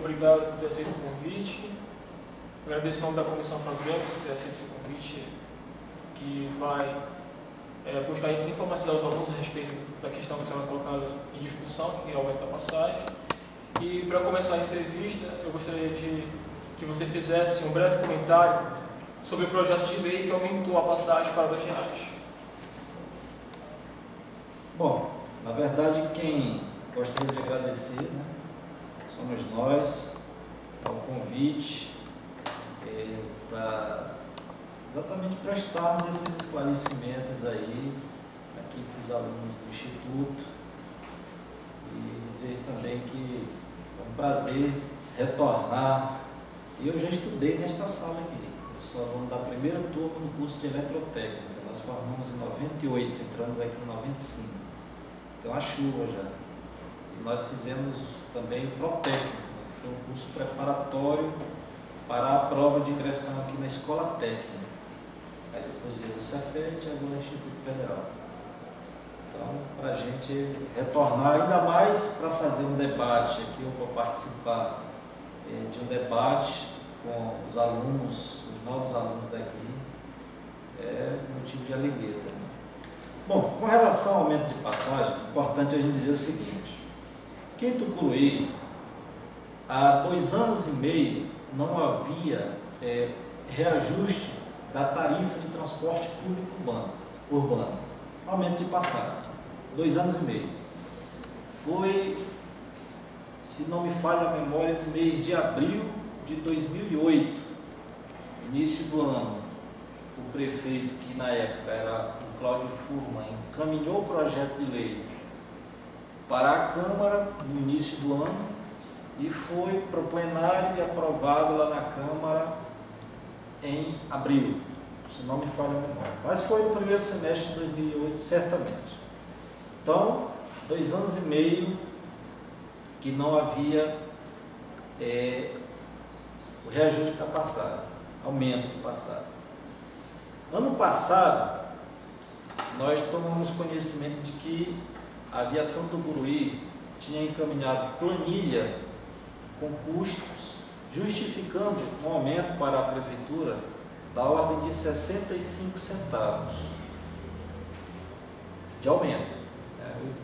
obrigado por ter aceito o convite. Agradeço em nome da Comissão Programas por ter aceito esse convite, que vai buscar informatizar os alunos a respeito da questão que será colocada em discussão, que é o aumento da passagem. E para começar a entrevista, eu gostaria de que você fizesse um breve comentário sobre o projeto de lei que aumentou a passagem para R$ 2. Bom, na verdade, quem gostaria de agradecer, né, somos nós, ao convite, para exatamente prestarmos esses esclarecimentos aí, aqui para os alunos do Instituto, e dizer também que é um prazer retornar. Eu já estudei nesta sala aqui, eu sou aluno da primeira turma do curso de Eletrotécnica, nós formamos em 98, entramos aqui em 95, então a chuva já. E nós fizemos também o Protécnico, que foi um curso preparatório para a prova de ingressão aqui na Escola Técnica. Aí depois veio o Cefet e agora o Instituto Federal. Então, para a gente retornar ainda mais para fazer um debate aqui, ou para participar de um debate com os alunos, os novos alunos daqui, é motivo de alegria também. Bom, com relação ao aumento de passagem, é importante a gente dizer o seguinte: aqui em Tucuruí, há 2 anos e meio, não havia reajuste da tarifa de transporte público urbano, aumento de passagem, 2 anos e meio. Foi, se não me falha a memória, no mês de abril de 2008, início do ano, o prefeito, que na época era o Cláudio Furman, encaminhou o projeto de lei para a Câmara no início do ano, e foi para o plenário e aprovado lá na Câmara em abril, se não me falha a memória. Mas foi no primeiro semestre de 2008, certamente. Então, 2 anos e meio que não havia o reajuste da passagem, aumento do passagem. Ano passado, nós tomamos conhecimento de que a Aviação Tucuruí tinha encaminhado planilha com custos, justificando um aumento para a Prefeitura da ordem de 65 centavos de aumento,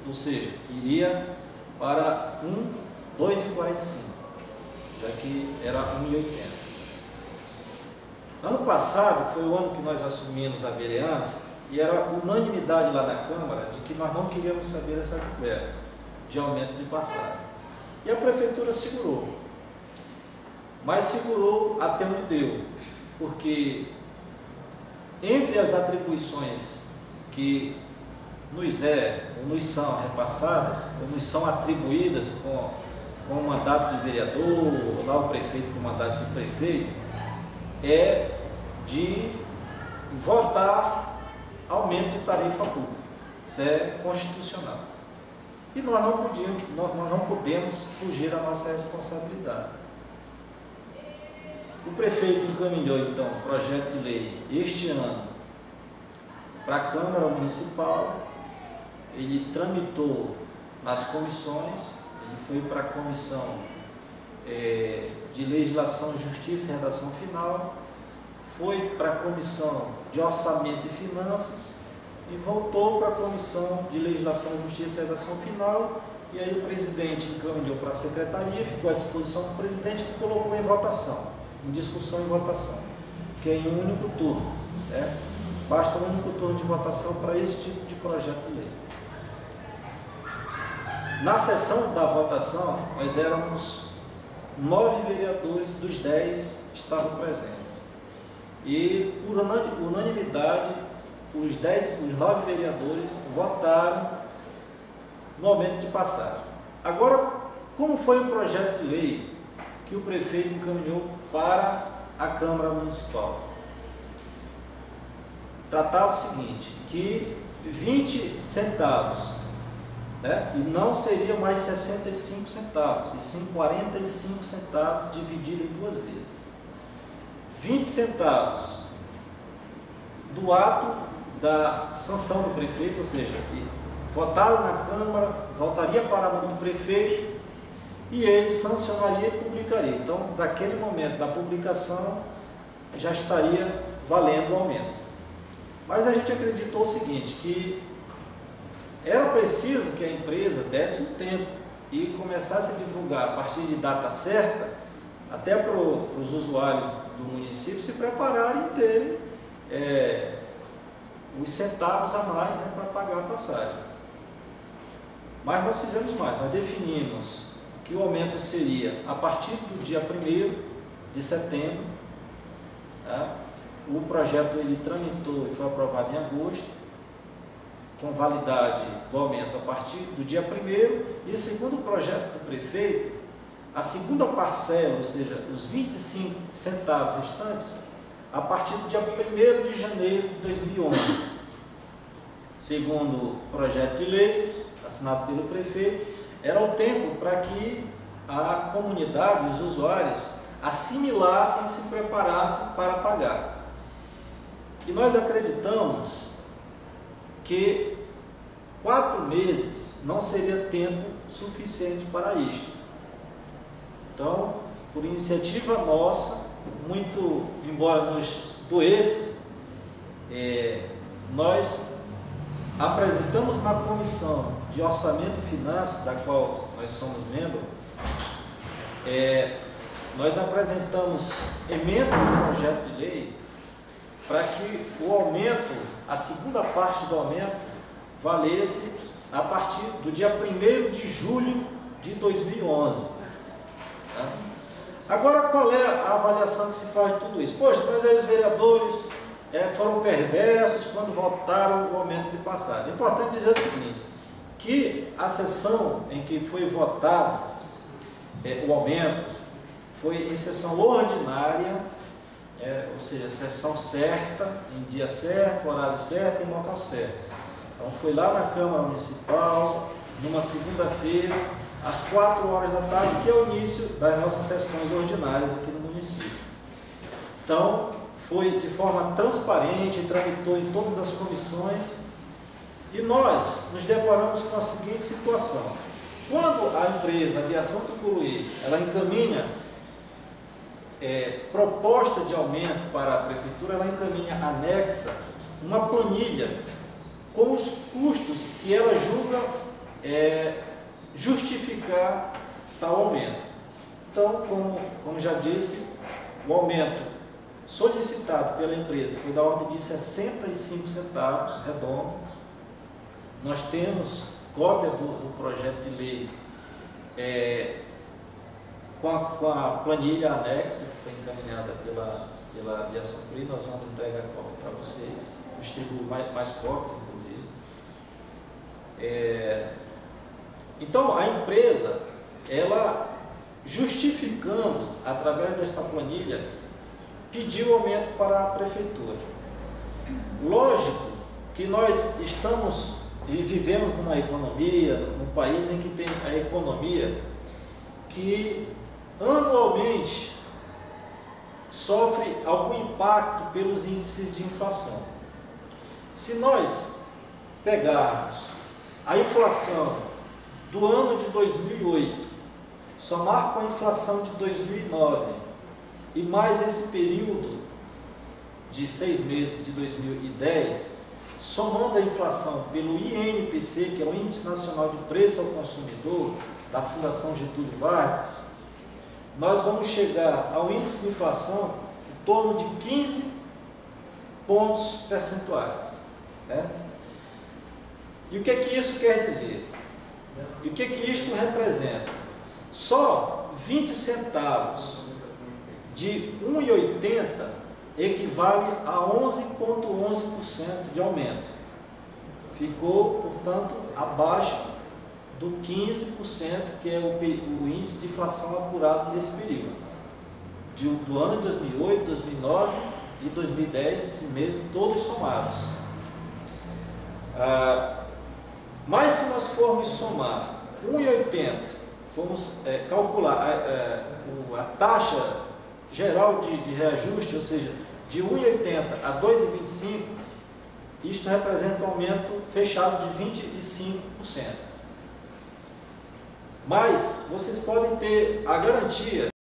ou seja, iria para R$ 2,45, já que era R$ 1,80. Ano passado foi o ano que nós assumimos a vereança e era unanimidade lá na Câmara de que nós não queríamos saber dessa conversa de aumento de passagem. E a Prefeitura segurou, mas segurou até onde deu, porque entre as atribuições que nos são repassadas, ou nos são atribuídas com o mandato de vereador, ou lá o prefeito com o mandato de prefeito, é de votar aumento de tarifa pública. Isso é constitucional. E nós não podemos fugir da nossa responsabilidade. O prefeito encaminhou, então, o projeto de lei este ano para a Câmara Municipal, ele tramitou nas comissões, ele foi para a Comissão de Legislação, Justiça e Redação Final, foi para a Comissão de Orçamento e Finanças e voltou para a Comissão de Legislação, Justiça e Redação Final, e aí o presidente encaminhou para a Secretaria, ficou à disposição do presidente, que colocou em votação, em discussão e votação, que é em um único turno, né? Basta um único turno de votação para esse tipo de projeto de lei. Na sessão da votação, nós éramos 9 vereadores dos 10 estavam presentes. E, por unanimidade, os 9 vereadores votaram no aumento de passagem. Agora, como foi o projeto de lei que o prefeito encaminhou para a Câmara Municipal? Tratava o seguinte, que 20 centavos, né, e não seria mais 65 centavos, e sim 45 centavos dividido em 2 vezes. 20 centavos do ato da sanção do prefeito, ou seja, votado na Câmara, voltaria para a mão do prefeito, e ele sancionaria e publicaria. Então, daquele momento da publicação, já estaria valendo o aumento. Mas a gente acreditou o seguinte, que era preciso que a empresa desse um tempo e começasse a divulgar a partir de data certa, até para os usuários do município se prepararem e terem os centavos a mais, né, para pagar a passagem. Mas nós fizemos mais, nós definimos que o aumento seria a partir do dia 1º de setembro. Tá? O projeto ele tramitou e foi aprovado em agosto, com validade do aumento a partir do dia 1º, e segundo o projeto do prefeito, a segunda parcela, ou seja, os 25 centavos restantes, a partir do dia 1º de janeiro de 2011. Segundo o projeto de lei, assinado pelo prefeito, era o tempo para que a comunidade, os usuários, assimilassem e se preparassem para pagar. E nós acreditamos que 4 meses não seria tempo suficiente para isto. Então, por iniciativa nossa, muito embora nos doesse, nós apresentamos na Comissão de Orçamento e Finanças, da qual nós somos membros, nós apresentamos emenda no projeto de lei para que o aumento, a segunda parte do aumento, valesse a partir do dia 1º de julho de 2011. Tá? Agora, qual é a avaliação que se faz de tudo isso? Poxa, mas aí os vereadores foram perversos quando votaram o aumento de passagem. É importante dizer o seguinte, que a sessão em que foi votado o aumento foi em sessão ordinária, ou seja, sessão certa, em dia certo, horário certo e local certo. Então foi lá na Câmara Municipal, numa segunda-feira, às 4 horas da tarde, que é o início das nossas sessões ordinárias aqui no município. Então, foi de forma transparente, tramitou em todas as comissões, e nós nos deparamos com a seguinte situação. Quando a empresa Aviação Tucuruí, ela encaminha proposta de aumento para a prefeitura, ela encaminha anexa uma planilha com os custos que ela julga justificar tal aumento. Então, como já disse, o aumento solicitado pela empresa foi da ordem de 65 centavos, redondo. Nós temos cópia do projeto de lei com a planilha anexa, que foi encaminhada pela Aviação Tucuruí. Nós vamos entregar a cópia para vocês, distribuir mais cópias, inclusive. Então, a empresa, ela, justificando, através desta planilha, pediu aumento para a prefeitura. Lógico que nós estamos e vivemos numa economia, num país em que tem a economia que anualmente sofre algum impacto pelos índices de inflação. Se nós pegarmos a inflação do ano de 2008, somar com a inflação de 2009 e mais esse período de 6 meses de 2010, somando a inflação pelo INPC, que é o Índice Nacional de Preço ao Consumidor, da Fundação Getúlio Vargas, nós vamos chegar ao índice de inflação em torno de 15 pontos percentuais. Né? E o que é que isso quer dizer? E o que é que isto representa? Só 20 centavos de 1,80 equivale a 11,11% de aumento. Ficou, portanto, abaixo do 15%, que é o índice de inflação apurado nesse período. Do ano de 2008, 2009 e 2010, esses meses todos somados. Mas se nós formos somar 1,80, formos calcular a taxa geral de reajuste, ou seja, de 1,80 a 2,25, isto representa um aumento fechado de 25%. Mas vocês podem ter a garantia